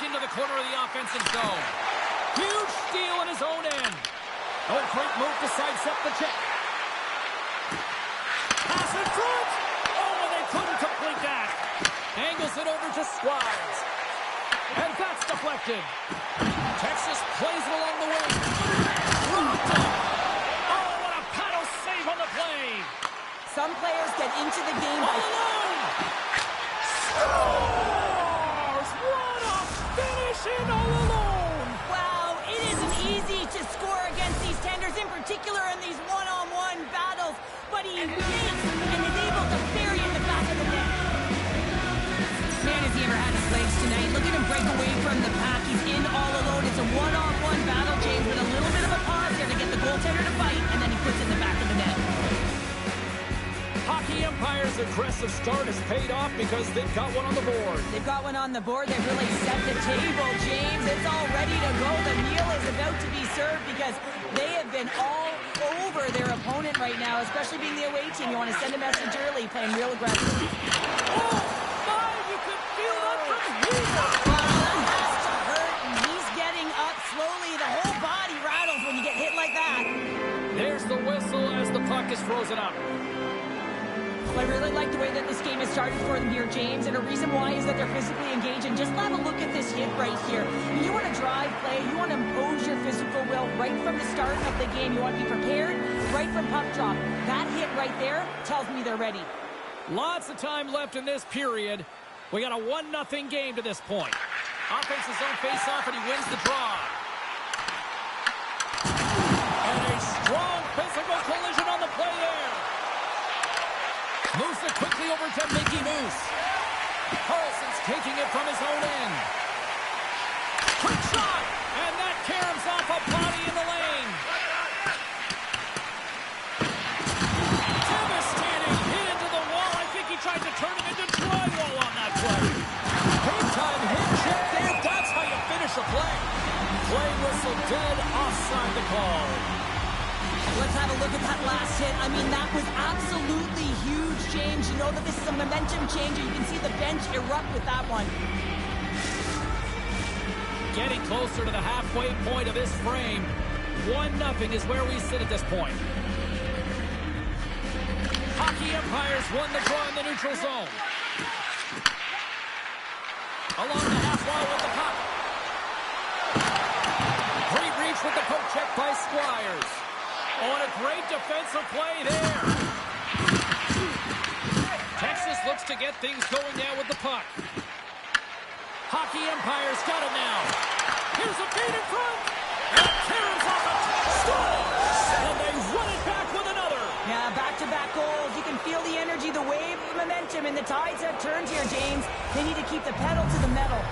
into the corner of the offensive zone. Huge steal in his own end. Oh, great move to sidestep the check. Pass in front. Oh, and they couldn't complete that. Angles it over to Squires. And that's deflected. Texas plays it along the wing. Dropped it. Oh, what a paddle save on the play. Some players get into the game by... Scores! What a finish in all alone! Wow, it isn't easy to score against these tenders, in particular in these one-on-one battles, but he makes and is able to bury in the back of the net. Man, has he ever had his legs tonight. Look at him break away from the pack. He's in all alone. It's a one-on-one battle, James, with a little bit of a pause here to get the goaltender to fight, and then he puts it in the back of the net. Hockey Empire's aggressive start has paid off because they've got one on the board. They've got one on the board. They've really set the table, James. It's all ready to go. The meal is about to be served because they have been all over their opponent right now, especially being the away team. You want to send a message early, playing real aggressive. Oh, my, you can feel that from here. That has to hurt, and he's getting up slowly. The whole body rattles when you get hit like that. There's the whistle as the puck is frozen up. I really like the way that this game has started for them here, James, and a reason why is that they're physically engaged. And just have a look at this hit right here. You want to drive play, you want to impose your physical will right from the start of the game. You want to be prepared right from puck drop. That hit right there tells me they're ready. Lots of time left in this period. We got a 1-0 game to this point. Offense's zone face-off, and he wins the draw. And a strong physical collision on the play there. Moves it quickly over to Mickey Moose. Carlson's taking it from his own end. Quick shot! And that caroms off a body in the lane. Devastating hit into the wall. I think he tried to turn it into drywall on that play. Big-time hit check there. That's how you finish a play. Play whistle dead, offside the call. Let's have a look at that last hit. I mean, that was absolutely huge, James. You know that this is a momentum changer. You can see the bench erupt with that one. Getting closer to the halfway point of this frame. 1-0 is where we sit at this point. Hockey Empires won the draw in the neutral zone. Along the half wall with the puck. Great reach with the poke check by Squires. Oh, and a great defensive play there. Texas looks to get things going now with the puck. Hockey Empire's got it now. Here's a feed in front. And it caroms off it. Scores! And they run it back with another. Yeah, back-to-back goals. You can feel the energy, the wave of momentum, and the tides have turned here, James. They need to keep the pedal to the metal.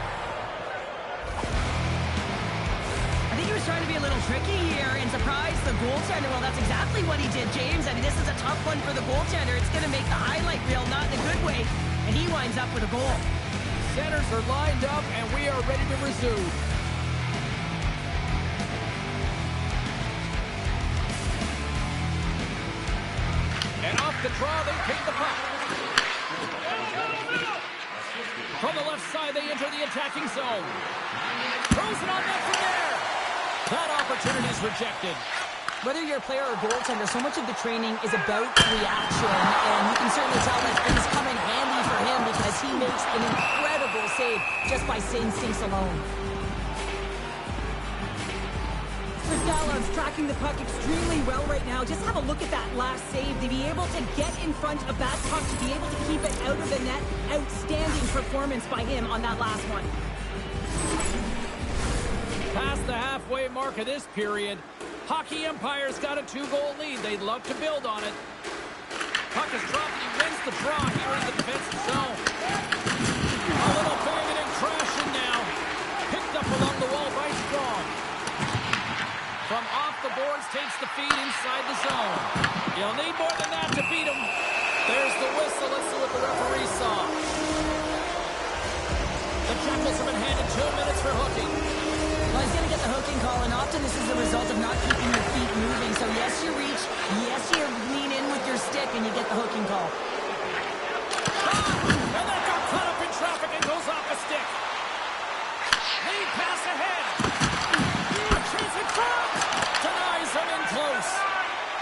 I think he was trying to be a little tricky here and surprise the goaltender. Well, that's exactly what he did, James. I mean, this is a tough one for the goaltender. It's going to make the highlight reel, not in a good way. And he winds up with a goal. Centers are lined up, and we are ready to resume. And off the draw, they take the puck. From the left side, they enter the attacking zone. Throws it on net from there. That opportunity is rejected. Whether you're a player or goaltender, so much of the training is about reaction, and you can certainly tell that things come in handy for him because he makes an incredible save just by instincts alone. Kristalov's tracking the puck extremely well right now. Just have a look at that last save. To be able to get in front of that puck, to be able to keep it out of the net, outstanding performance by him on that last one. Past the halfway mark of this period, Hockey Empire's got a 2-goal lead. They'd love to build on it. Puck is dropped. He wins the draw here in the defensive zone. A little banging and crashing now. Picked up along the wall by Strong. From off the boards, takes the feed inside the zone. You'll need more than that to beat him. There's the whistle. Let's see what the referee saw. The Jackals have been handed 2 minutes for hooking. Well, he's going to get the hooking call, and often this is the result of not keeping your feet moving. So yes, you reach, yes, you lean in with your stick, and you get the hooking call. And that got caught up in traffic and goes off a stick. The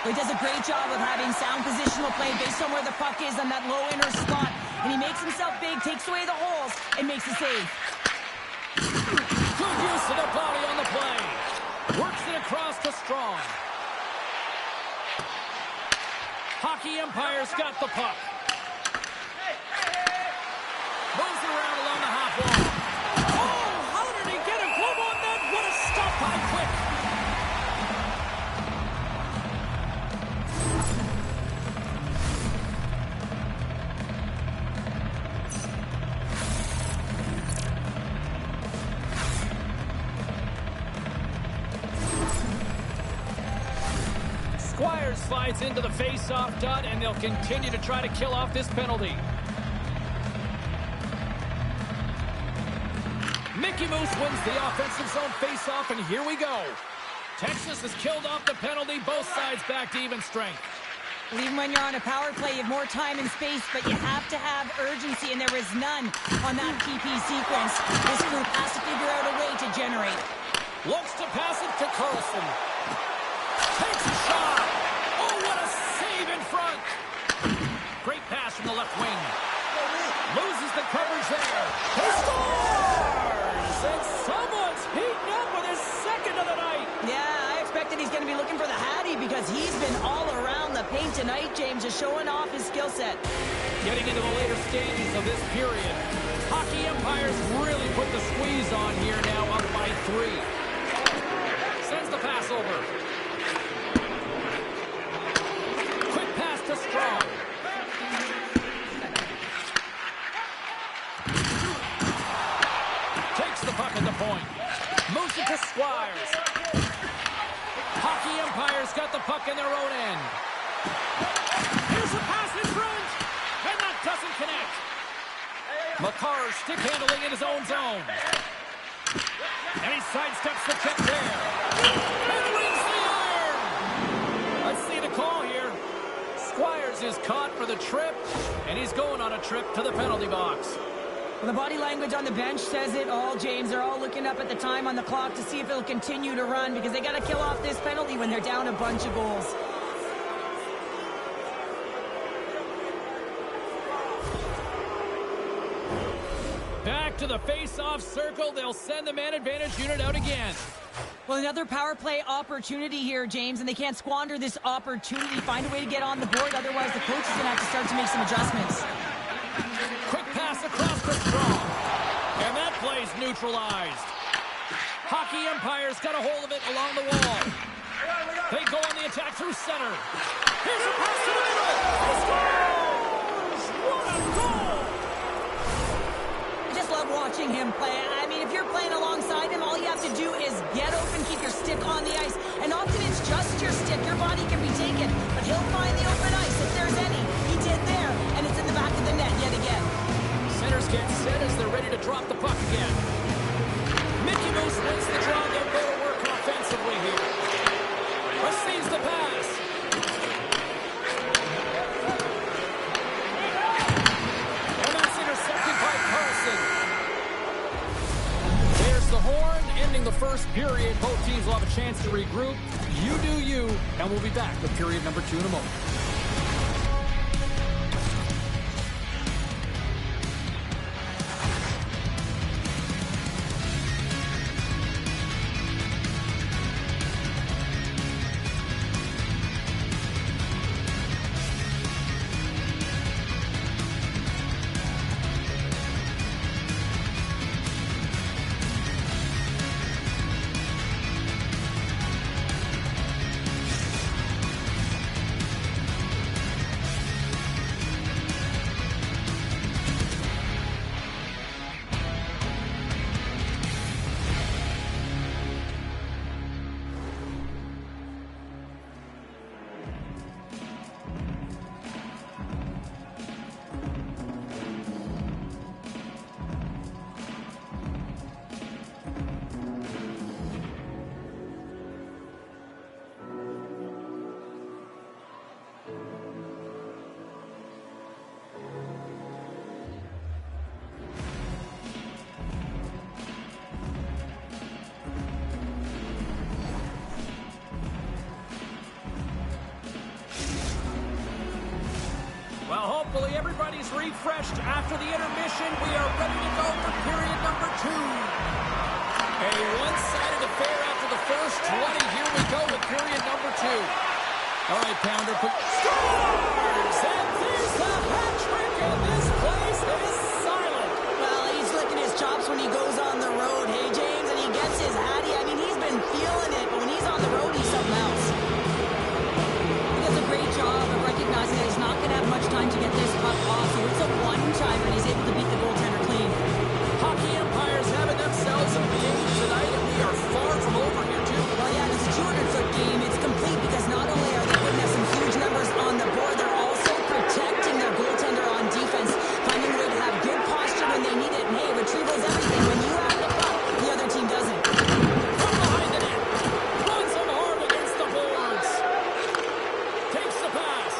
He does a great job of having sound positional play based on where the puck is on that low inner slot. And he makes himself big, takes away the holes, and makes a save. Good use of the body on the play. Works it across to Strong. Hockey Empire's got the puck. Moves it around along the half wall. Oh, how did he get a glove on that? What a stop by Quick. Squires slides into the face-off dot, and they'll continue to try to kill off this penalty. Mickey Moose wins the offensive zone face-off, and here we go. Texas has killed off the penalty. Both sides back to even strength. Well, even when you're on a power play, you have more time and space, but you have to have urgency, and there is none on that PP sequence. This group has to figure out a way to generate. Looks to pass it to Carlson. Takes a shot. Oh, what a save in front. Great pass from the left wing. Loses the coverage there. He scores! And someone's heating up with his second of the night. Yeah, I expected he's going to be looking for the Hattie because he's been all around the paint tonight, James, just showing off his skill set. Getting into the later stages of this period. Hockey Empire's really put the squeeze on here now, up by 3. Sends the pass over. Quick pass to Strong. Takes the puck at the point. Moves it to Squires. Hockey Empire's got the puck in their own end. Here's a pass in front. And that doesn't connect. McCarr stick handling in his own zone. And he sidesteps the check there. And wins the iron. Let's see the call here. Squires is caught for the trip, and he's going on a trip to the penalty box. Well, the body language on the bench says it all, James. They're all looking up at the time on the clock to see if it'll continue to run because they got to kill off this penalty when they're down a bunch of goals. Back to the face-off circle. They'll send the man advantage unit out again. Well, another power play opportunity here, James, and they can't squander this opportunity. Find a way to get on the board, otherwise the coach is going to have to start to make some adjustments. Quick pass across the Strong. And that play's neutralized. Hockey Empire's got a hold of it along the wall. They go on the attack through center. Here's a pass to the middle. He scores! What a goal! I just love watching him play. I mean, if you're playing alongside him, all you have to do is get open, keep your stick on the ice. And often it's just your stick. Your body can be taken, but he'll find the open ice if there's any. He did there, and it's in the back of the net yet again. Centers get set as they're ready to drop the puck again. Mickey Moose wins the draw. They'll go to work offensively here. Receives the pass. And that's intercepted by Carlson. There's the horn, ending the first period. Both teams will have a chance to regroup. You do you, and we'll be back with period number 2 in a moment. Well, hopefully everybody's refreshed after the intermission. We are ready to go for period number 2. A one-sided affair after the first 20. Here we go with period number 2. All right, Pounder. Scores! And there's the hat trick, and this place is silent. Well, he's licking his chops when he goes on the road, hey, James, and he gets his hattie. I mean, he's been feeling it, but when he's on the road, he's something else. He does a great job of recognizing that he's not going to have much time to get this puck off, so it's a one-timer, and he's able to beat the goaltender clean. Hockey Empire's having themselves a game tonight, and we are far from over here, too. Well, yeah, it's a 200-foot game. It's complete because not only are they putting up some huge numbers on the board, they're also protecting their goaltender on defense, finding a way to have good posture when they need it. And hey, retrieval's everything. When you have the puck, the other team doesn't. From behind the net, runs him hard against the boards. Takes the pass.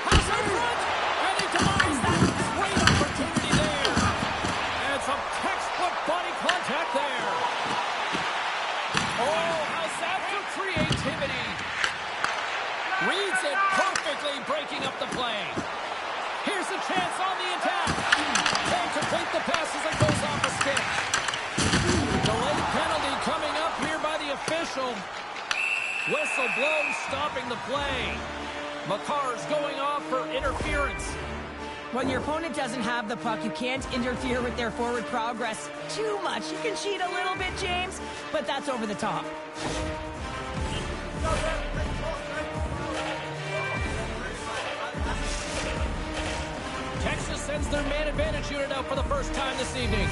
Pass in front, and he denies that. Great opportunity there. And some textbook body contact there. Oh, how's that for creativity? Reads it perfectly, breaking up the play. Here's a chance on the attack. Can't complete the pass as it goes off a stick. Delayed penalty coming up here by the official. Whistle blows, stopping the play. Makar's going off for interference. When your opponent doesn't have the puck, you can't interfere with their forward progress too much. You can cheat a little bit, James, but that's over the top. Texas sends their man advantage unit out for the first time this evening.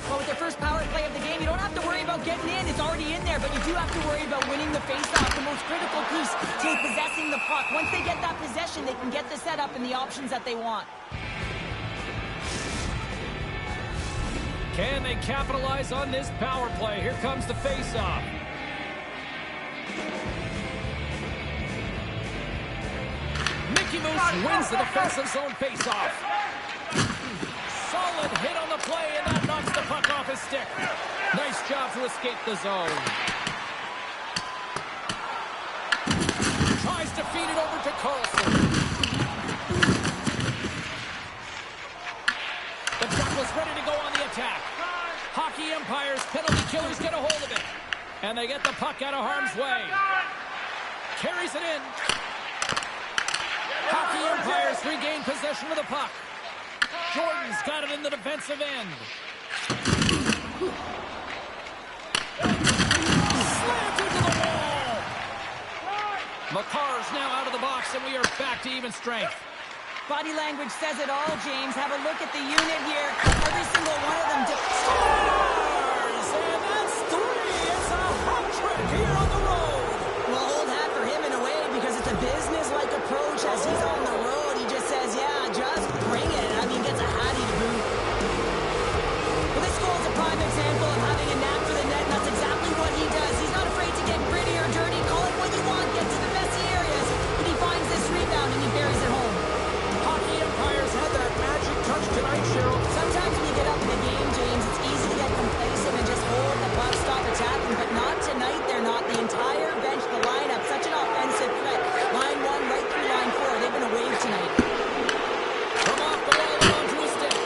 Well, with their first power play of the game, you don't have to worry about getting in. It's already in there, but you do have to worry about winning the faceoff, the most critical piece to possessing the puck. Once they get that possession, they can get the setup and the options that they want. Can they capitalize on this power play? Here comes the faceoff. Mickey Moose wins the defensive zone faceoff. Solid hit on the play, and that knocks the puck off his stick. Nice job to escape the zone. Tries to feed it over to Carlson. The Jackals ready to go on the attack. Hockey Empire's penalty killers get a hold of it. And they get the puck out of harm's way. Carries it in. Hockey Empire's regain possession of the puck. Jordan's got it in the defensive end. Slanted to the wall. Makar's now out of the box, and we are back to even strength. Body language says it all, James. Have a look at the unit here. Every single one of them scores! And that's 3. It's a hat trick here on the road. Well, old hat for him in a way because it's a business-like approach as he's on the road. He just says, yeah, just bring it. I mean, gets a hattie to boot. Well, this goal is a prime example of having a knack for the net, and that's exactly what he does. He's not afraid to get gritty or dirty. Call it what you want. Get to the messy areas. But he finds this rebound, and he buries it home. Hockey Empire's had that magic touch tonight, Cheryl. Sometimes when you get up in a game, James, it's easy to get complacent and just hold the puck, stop attacking, but not tonight. They're not. The entire bench, the lineup, such an offensive threat. Line 1 right through line 4. They've been a wave tonight. From off the wall and onto his stick.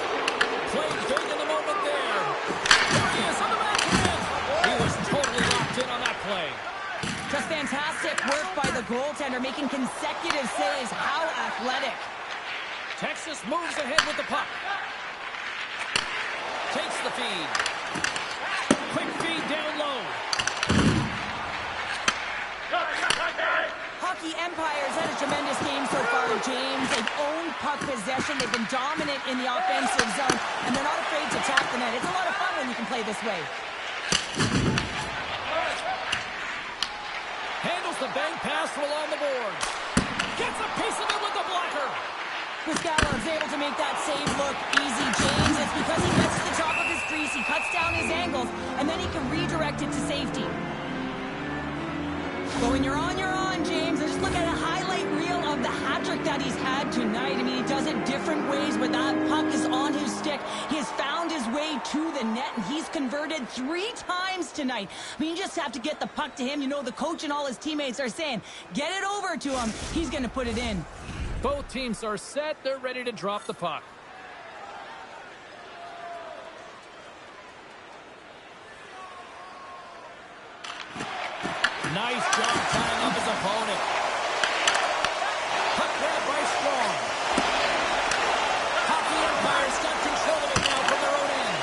Played big in the moment there. There he is on the backhand. He was totally locked in on that play. Just fantastic work by the goaltender, making consecutive saves. How athletic. Texas moves ahead with the puck. Takes the feed. Quick feed down low. Hockey Empire's had a tremendous game so far, James. They've owned puck possession. They've been dominant in the offensive zone, and they're not afraid to tap the net. It's a lot of fun when you can play this way. Handles the bank pass along the boards. Gets a piece of it with the blocker. Muscala's able to make that save look easy, James. It's because he gets to the top of his crease, he cuts down his angles, and then he can redirect it to safety. But when you're on, James. And just look at a highlight reel of the hat-trick that he's had tonight. I mean, he does it different ways where that puck is on his stick. He has found his way to the net, and he's converted 3 times tonight. I mean, you just have to get the puck to him. You know, the coach and all his teammates are saying, get it over to him. He's going to put it in. Both teams are set. They're ready to drop the puck. Nice job tying up his opponent. Puck grab by Strong. Hockey Empire's got control of it now from their own end.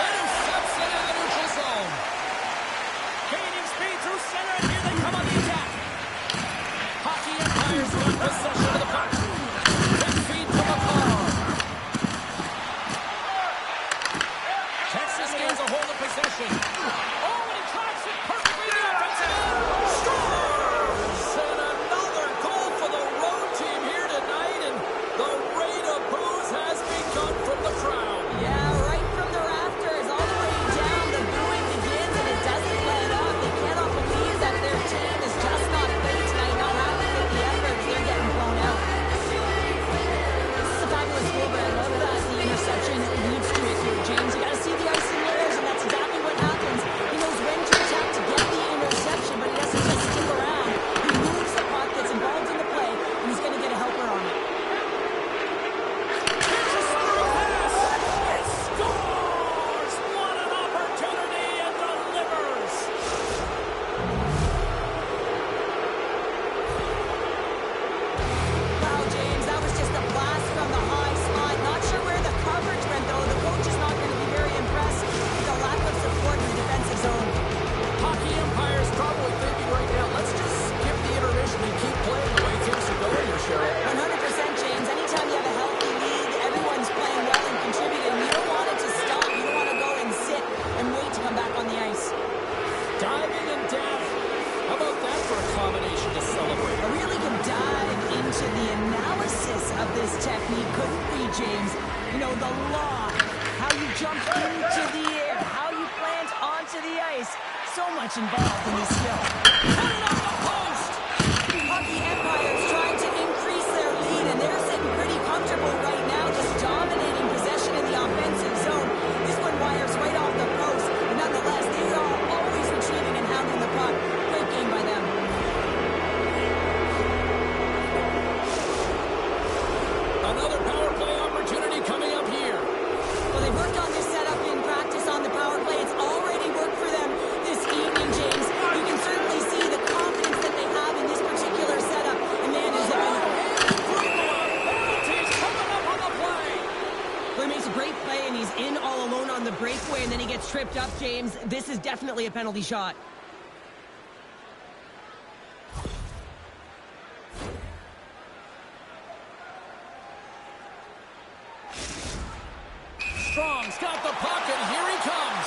Intercepts it in the neutral zone. Gaining speed through center, and here they come on the attack. Hockey Empire's got possession of the puck. Quick feed from the car. Texas gains a hold of possession. Oh, and he tracks it perfectly in the offensive end. Scores! And another goal for the road team here tonight, and the rate of boos has begun from the crowd. Yeah, right from the rafters, all the way down, the booing begins, and it doesn't let up. They cannot believe that their team is just not playing tonight, not happy with the efforts. They're getting blown out. This is a fabulous goal, but I love that the interception leads to it here, James. You got to see the ice in layers, and that's exactly what happens. He knows when to attack to get the interception, but he doesn't just stick around. He moves the puck, gets involved in the play, and he's going to get a helper on it. Here's a screw pass. It scores! What an opportunity, and delivers! Wow, James, that was just a blast from the high slot. Not sure where the coverage went, though. The coach is not going to be very impressed with the lack of support in the defensive zone. Hockey Empire's probably thinking right now, let's just skip the intermission and keep playing the way things are going here, Cheryl. 100%, James. Anytime you have a healthy league, everyone's playing well and contributing. You don't want it to stop. You don't want to go and sit and wait to come back on the ice. Diving and dash. How about that for a combination to celebrate? I really can dive into the analysis of this technique, couldn't we, James? You know, the law, how you jump into the air, how you plant onto the ice. So much involved in this skill. Put it on the post! Hockey Empire's trying to increase their lead, and they're sitting pretty comfortable right now, just dominating possession in the offensive zone. This one wires right off the post, but nonetheless, they are always retrieving and hounding the puck. Great game by them. Another power play opportunity coming up here. Well, they worked on this setup in practice on the power play. It's already worked for them this evening, James. You can certainly see the confidence that they have in this particular setup. And man, is it Penalties coming up on the play. Well, he makes a great play, and he's in all alone on the breakaway, and then he gets tripped up, James. This is definitely a penalty shot. Strong's got the puck, and here he comes.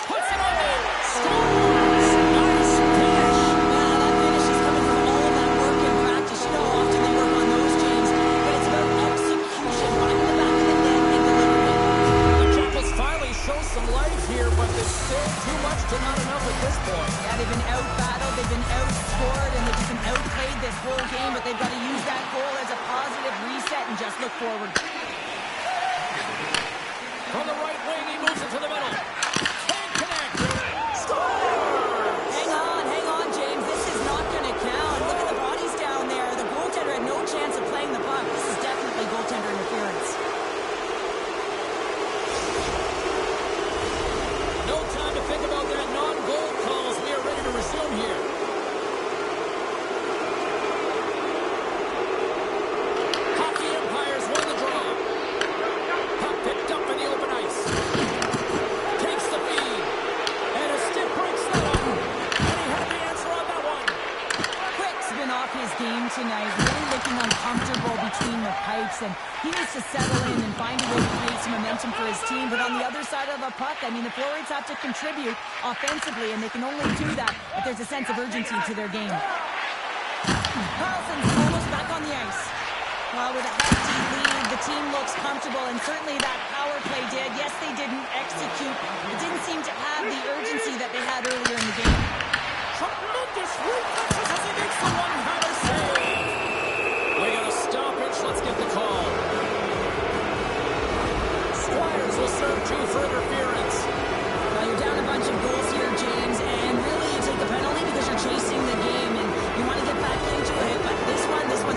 Puts it on there. Scores! Nice finish. Yeah, that finish is coming from all of that work in practice. You know how often they work on those, James. But it's about execution, finding the back of the net and delivering it. The Jackals finally show some life here, but there's still too much to not enough at this point. Yeah, they've been out-battled, they've been outscored, and they've just been outplayed this whole game, but they've got to use that goal as a positive reset and just look forward. From the right wing, he moves it to the middle. Can't connect. Scores! Hang on, James. This is not going to count. Look at the bodies down there. The goaltender had no chance of playing the puck. This is definitely goaltender interference. No time to think about that non-goal calls. We are ready to resume here. Hockey Empire's won the draw. Puck picked up in the open ice. Takes the feed. And a stick breaks that up. And he had the answer on that one. Quick's been off his game tonight, really looking uncomfortable between the pipes, and he needs to settle in and find a way to create some momentum for his team. But on the other side of the puck, I mean, the forwards have to contribute offensively, and they can only do that if there's a sense of urgency to their game. Carlson's almost back on the ice. Well, with a hefty lead, the team looks comfortable, and certainly that power play did. Yes, they didn't execute. It didn't seem to have the urgency that they had earlier in the game. Tremendous reflexes as he makes the one-hander save. We got a stoppage. Let's get the call. Squires will serve two for interference. Well, you're down a bunch of goals here, James, and really you take the penalty because you're chasing the game, and you want to get back into it. But this one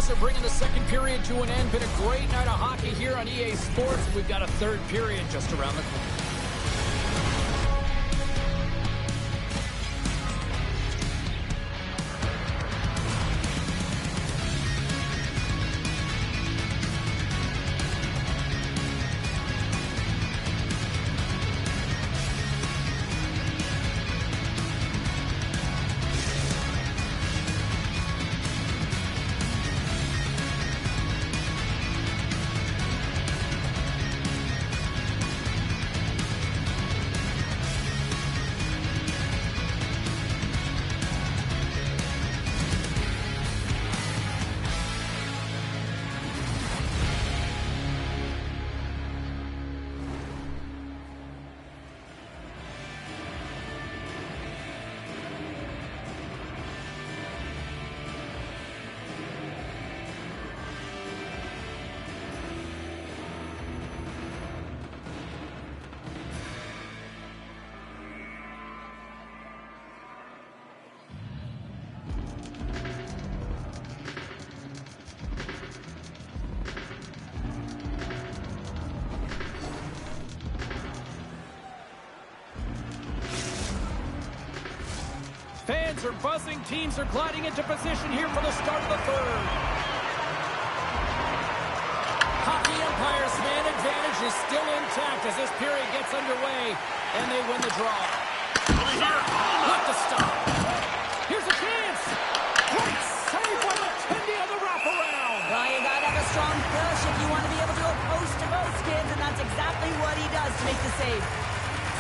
are bringing the second period to an end. Been a great night of hockey here on EA Sports. We've got a third period just around the corner. Fans are buzzing. Teams are gliding into position here for the start of the third. Hockey Empire's man advantage is still intact as this period gets underway, and they win the draw. What the stop. Here's a chance. Great save by McKenzie on the wraparound. Well, you gotta have a strong push if you want to be able to go post-to-post, kids, and that's exactly what he does to make the save.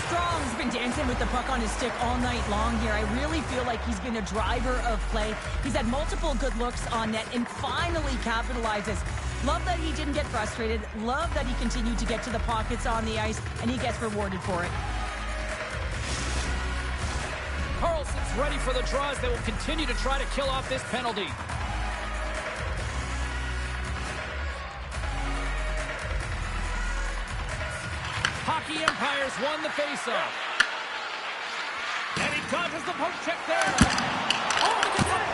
Strong's been dancing with the puck on his stick all night long here. I really feel like he's been a driver of play. He's had multiple good looks on net and finally capitalizes. Love that he didn't get frustrated. Love that he continued to get to the pockets on the ice, and he gets rewarded for it. Carlson's ready for the draws. They will continue to try to kill off this penalty. Hockey Empire's won the faceoff. And he dodges the poke check there. Oh, he gets it!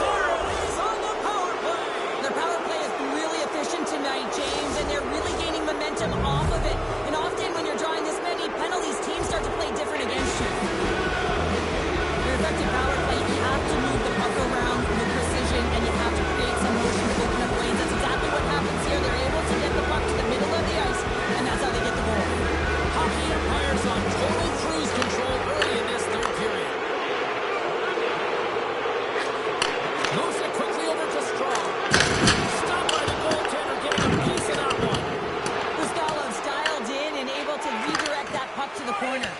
There it is on the power play. Their power play has been really efficient tonight, James, and they're really gaining momentum off of it. And often when you're drawing this many penalties, teams start to play different against you. Your effective power play, you have to move the puck around with precision, and you have to create some motion to open up lanes. That's exactly what happens here. They're able to get the puck to the middle of the ice, and that's how they get the goal. Hockey Empire's on total cruise control early in this third period. Moves it quickly over to Strong. Stopped by the goaltender, getting a piece of that one. Puskalov dialed in and able to redirect that puck to the corner.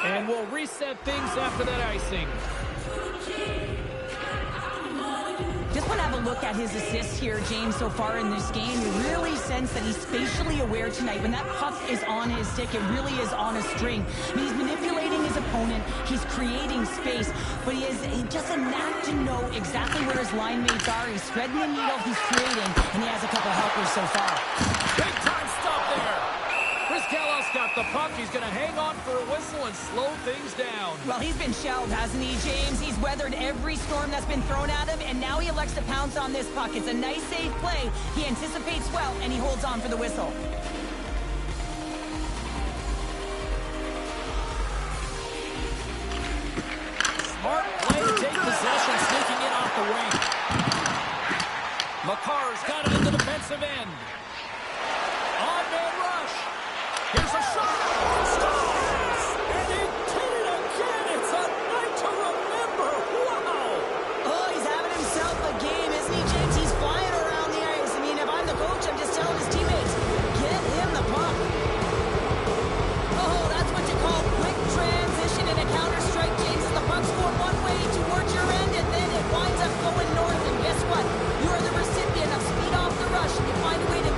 And we'll reset things after that icing. Just want to have a look at his assists here, James, so far in this game. You really sense that he's spatially aware tonight. When that puck is on his stick, it really is on a string. I mean, he's manipulating his opponent. He's creating space. But he has just a knack to know exactly where his line mates are. He's threading the needle, he's creating, and he has a couple helpers so far. Big time stop there. Chris got the puck. He's going to hang on for a whistle and slow things down. Well, he's been shelled, hasn't he, James? He's weathered every storm that's been thrown at him, and now he elects to pounce on this puck. It's a nice, safe play. He anticipates well, and he holds on for the whistle. Smart play to take possession, sneaking in off the wing. Makar's got it in the defensive end. On-man rush. Here's a shot. Scores! And he did it again. It's a night to remember. Wow! Oh, he's having himself a game, isn't he, James? He's flying around the ice. I mean, if I'm the coach, I'm just telling his teammates, get him the puck. Oh, that's what you call quick transition in a counter-strike, James. As the puck's going one way towards your end, and then it winds up going north. And guess what? You are the recipient of speed off the rush, and you find a way to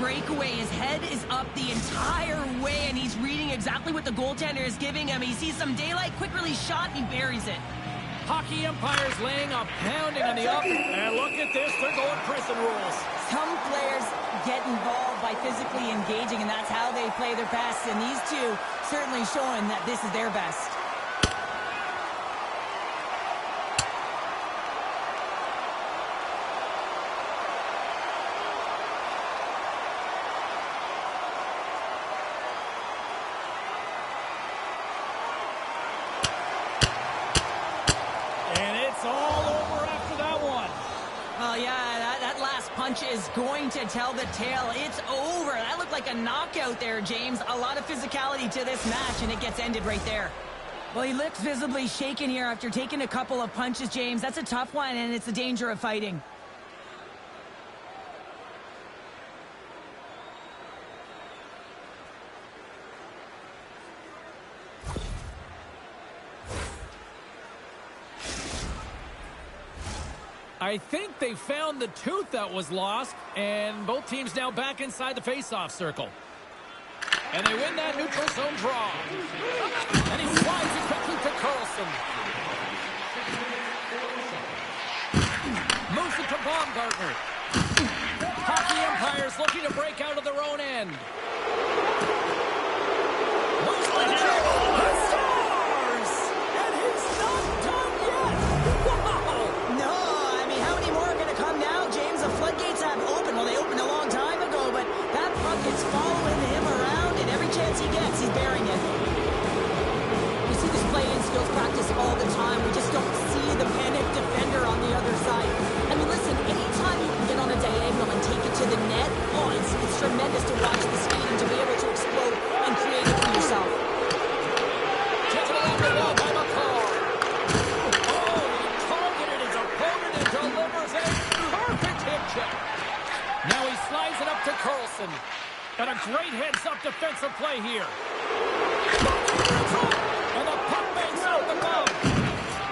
breakaway. His head is up the entire way, and he's reading exactly what the goaltender is giving him. He sees some daylight, quick release shot, and he buries it. Hockey umpires laying a pounding on the up. And look at this, they're going prison rules. Some players get involved by physically engaging, and that's how they play their best. And these two certainly showing that this is their best. Is going to tell the tale. It's over. That looked like a knockout there, James. A lot of physicality to this match, and it gets ended right there. Well, he looks visibly shaken here after taking a couple of punches, James. That's a tough one, and it's the danger of fighting. I think they found the tooth that was lost, and both teams now back inside the face-off circle. And they win that neutral zone draw. And he slides it quickly to Carlson. Moves it to Baumgartner. Hockey umpires looking to break out of their own end. Moves it to Chel. Stars! And he's not done yet! Wow! No! Come now, James. The floodgates have opened. Well, they opened a long time ago, but that puck is following him around, and every chance he gets, he's burying it. We see this play-in skills practice all the time. We just don't see the panic defender on the other side. I mean, listen, anytime you can get on a diagonal and take it to the net, oh, it's tremendous to watch the skating, to be able to explode and create it for yourself. Taken along the wall by McCall. Oh, he targeted his opponent and delivers it. Perfect hip check. Now he slides it up to Carlson. And a great heads-up defensive play here. And the puck bangs out the glove.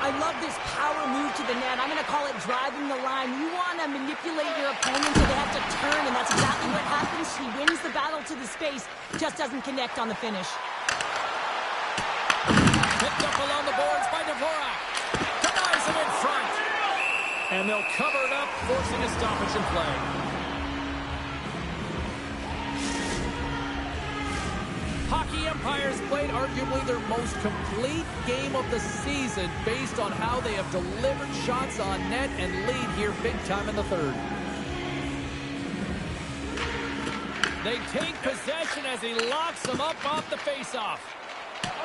I love this power move to the net. I'm going to call it driving the line. You want to manipulate your opponent so they have to turn, and that's exactly what happens. He wins the battle to the space, just doesn't connect on the finish. Picked up along the boards by Dvorak. Denies him in front. And they'll cover it up, forcing a stoppage in play. Hockey umpires played arguably their most complete game of the season based on how they have delivered shots on net and lead here big time in the third. They take possession as he locks them up off the faceoff.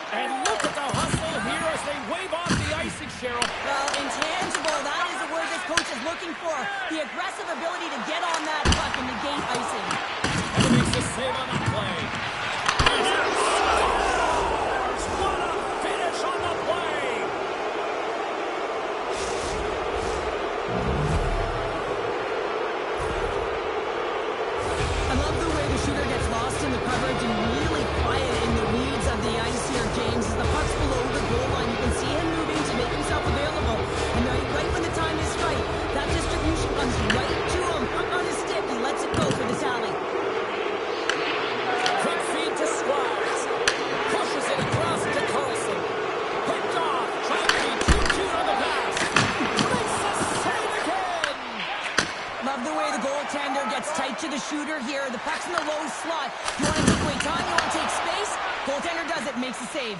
And look at the hustle here as they wave off the icing, Cheryl. Well, intangible, that is the word this coach is looking for. The aggressive ability to get on that puck and negate icing. And he makes the save on that play. What a finish on the play! I love the way the shooter gets lost in the coverage and really quiet in the weeds of the ice here, James. As the puck's below the goal line, you can see him moving to make himself available. And right when the time is right, that distribution comes right to him. Puck on his stick, he lets it go for the tally. Quick feed to Squires. Pushes it across to Carlson. Picked off. Trying to be too cute on the pass. Makes the save again. Love the way the goaltender gets tight to the shooter here. The puck's in the low slot. You want to take away time, you want to take space. Goaltender does it, makes the save.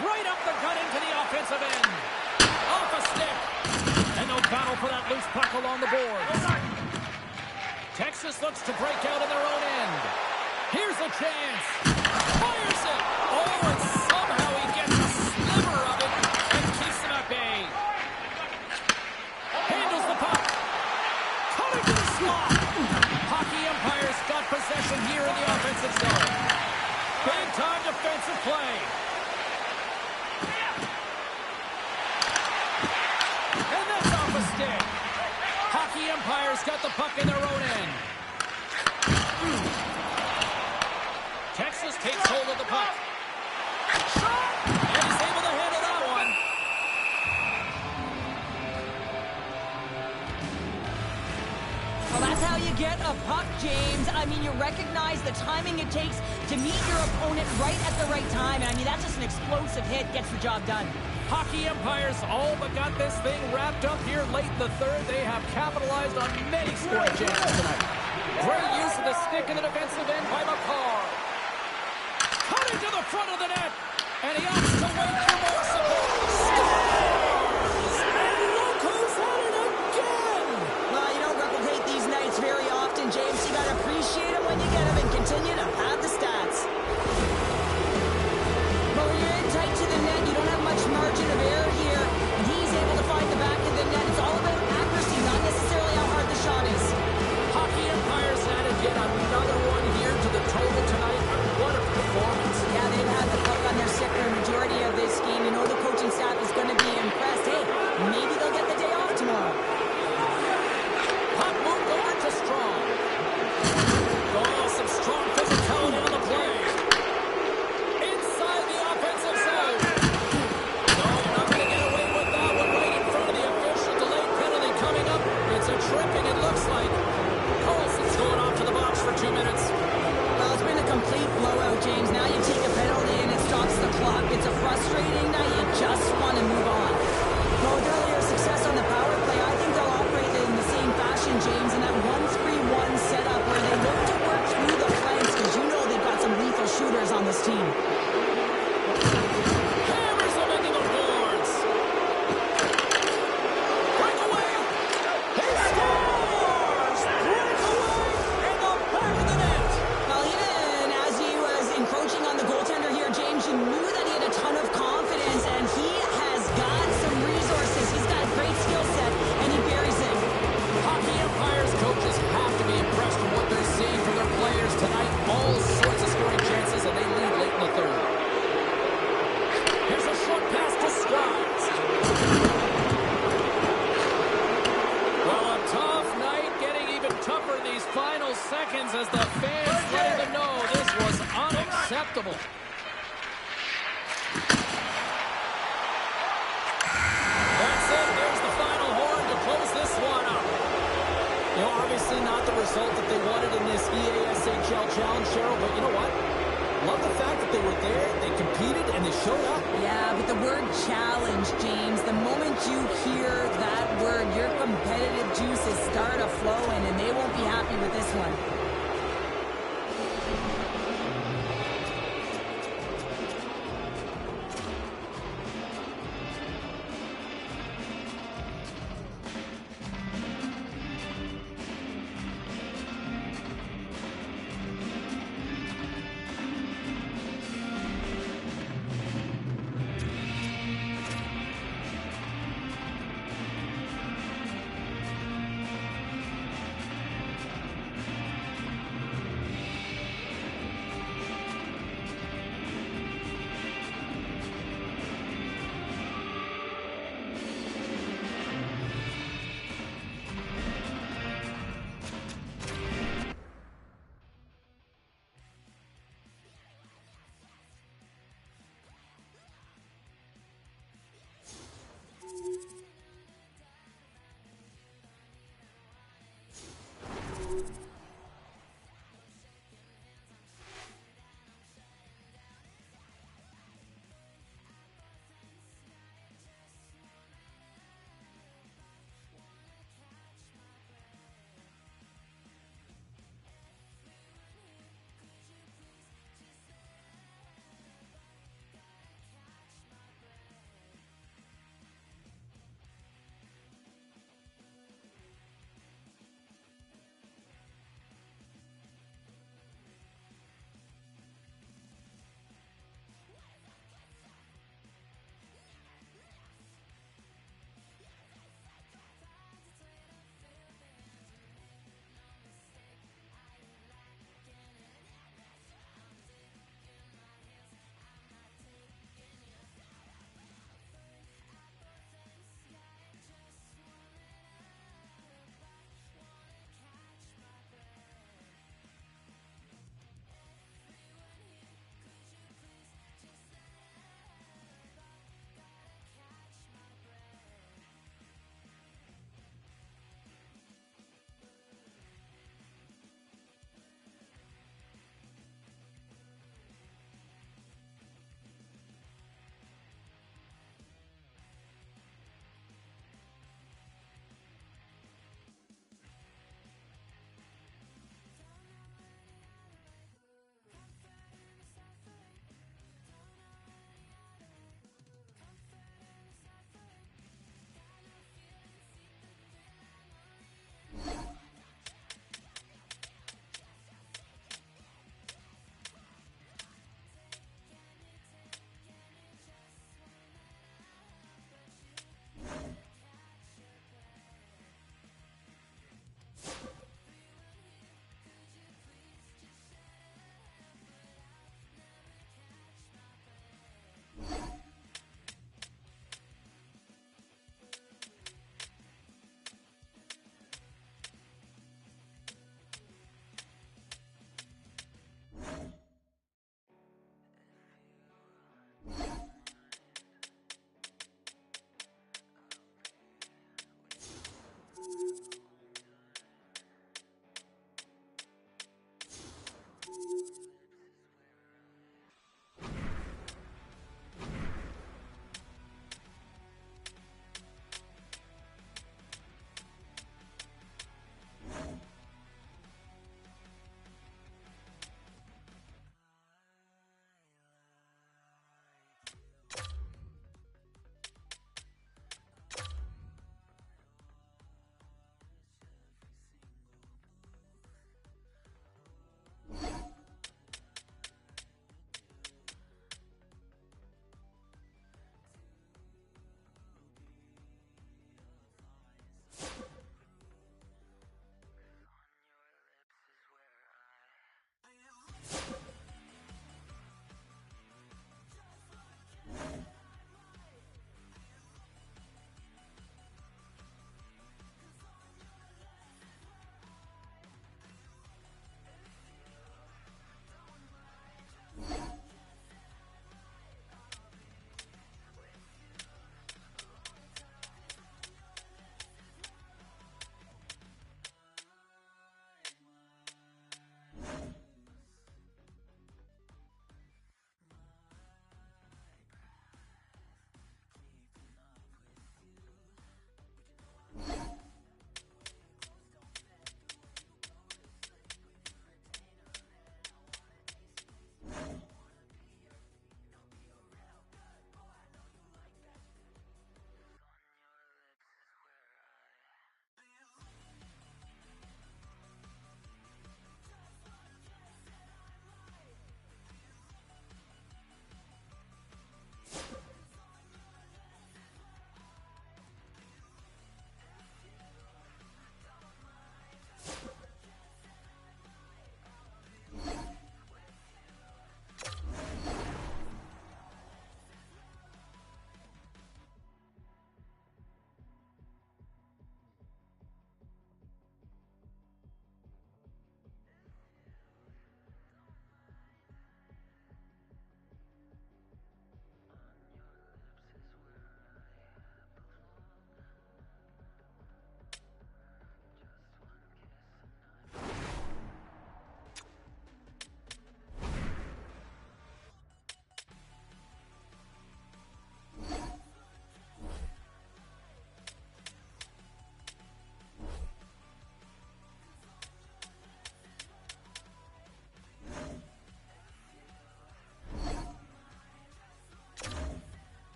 Right up the gut into the offensive end. Off a stick. And no battle for that loose puck along the boards. Texas looks to break out in their own end. Here's a chance. Fires it. Oh, and somehow he gets a sliver of it and keeps it at bay. Handles the puck. Cutting to the slot. Hockey umpires got possession here in the offensive zone. Big time defensive play. And that's off a stick. Hockey umpires got the puck in their own end. Texas takes hold of the puck. And he's able to handle that one. Well, that's how you get a puck James. I mean, you recognize the timing it takes to meet your opponent right at the right time. And I mean, that's just an explosive hit. Gets the job done. Hockey Empires all but got this thing wrapped up here late in the third. They have capitalized on many scoring chances tonight. Great use of the stick in the defensive end by McCarr. Cut into the front of the net. And he opts to wait for more support. Scores! And look who's at it again! Well, you don't replicate these nights very often, James. You got to appreciate them when you get them and continue to pad the stats. But when you're in tight to the net, you don't have much margin of error here. And he's able to find the back of the net. It's all about accuracy, not necessarily how hard the shot is. Hockey Empires added yet another one here to the total tonight. What a performance. Yeah, they've had the puck on their stick for a majority of this game. You know the coaching staff is going to be impressed. Hey, maybe they'll get the day off tomorrow. Puck moved over to Strong. Oh, some strong physicality on the play. Inside the offensive zone. No, you're not going to get away with that one right in front of the official. Delayed penalty coming up. It's a tripping, it looks like. Carlson's going off to the box for 2 minutes. Well, it's been a complete blowout, James. Now you take a penalty and it stops the clock. It's a frustrating night. You just want to move on. Well, with earlier success on the power play, I think they'll operate in the same fashion, James, in that 1-3-1 setup where they look to work through the flanks because you know they've got some lethal shooters on this team. Hammers them into the boards. Breakaway. He scores! Breakaway in the back of the net. Well, even as he was encroaching on the goaltender here, James, you knew that he had a ton of confidence, and he has got some resources. He's got a great skill set, and he buries it. Hockey Empires coaches have to be impressed with what they're seeing from their players tonight. All sorts of scoring chances, and they lead late in the third. Here's a short pass to Skiles. Well, a tough night, getting even tougher in these final seconds as the fans letting them know this was unacceptable. That's it. There's the final horn to close this one up. You know, obviously not the result that they wanted in this EASHL challenge, Cheryl, but you know what? Love the fact that they were there, they competed, and they showed up. Yeah, but the word challenge, James, the moment you hear that word, your competitive juices start a-flowing, and they won't be happy with this one.